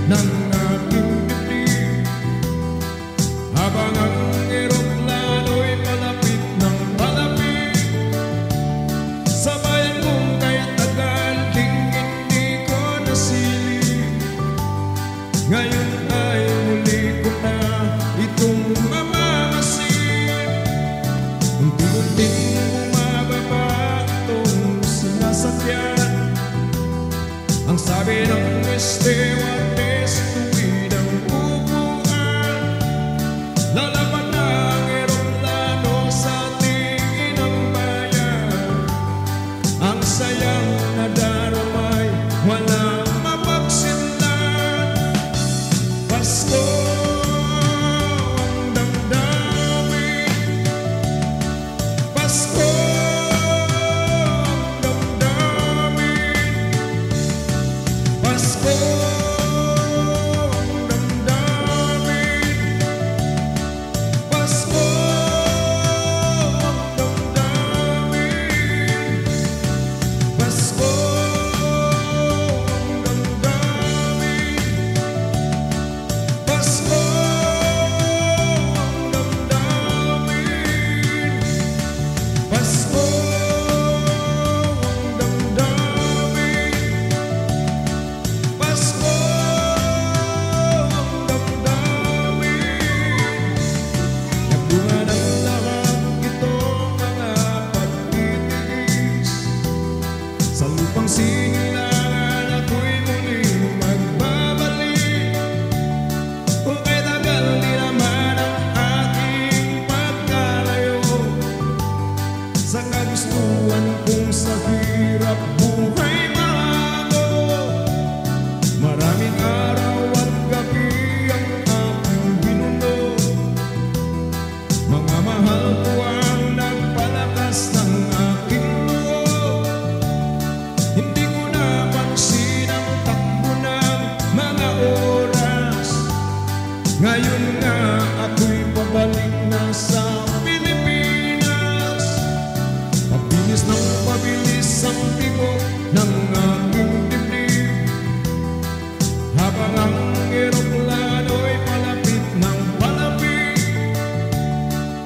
ng aking dibdib. Habang ang eroplano'y palapit ng palapit sa bayan kong kay tagal ding hindi ko nasilip. Ngayon ay muli ko na itong mamamasid. Unti-unting bumababa itong sinasakyan. Ang sabi ng stewardess, tuwid ang upuan. Lalaban na ang eroplano sa tingin ng bayan. Ang sayang nadaramay, walang mapagsinlan. Pasko ang damdamin, Pasko ang damdamin, Pasko ang damdamin, Pasko ang damdamin, Pasko ang damdamin, Pasko ang damdamin, Pasko ang damdamin, Pasko ang damdamin. Nagbunga ng lahat itong mga pagtitiis. Sa lupang silangan ako'y muling magbabalik. Kung kay tagal di naman ang aking pagkalayo sa kagustuhan kong sa hirap buhay mago. Maraming araw at gabi ang aking binuno. Mga mahal ko ang nagpalakas ng aking loob. Hindi ko napansin ang takbo ng mga oras. Ngayon nga ako'y pabalik na sa Pilipinas. Pabilis ng pabilis ang tibok ng aking dibdib. Habang ang eroplano'y palapit ng palapit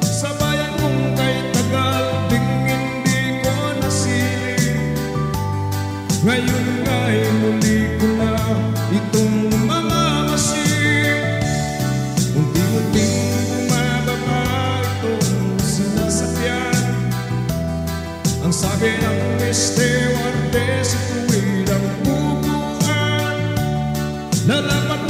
sa bayan kong kay tagal ding hindi ko nasilip. Ngayon nga'y muli ko na itong mamamasid. Unti-unting bumababa itong sinasakyan. Ang sabi ng stewardess, tuwid ang upuan. Lalaban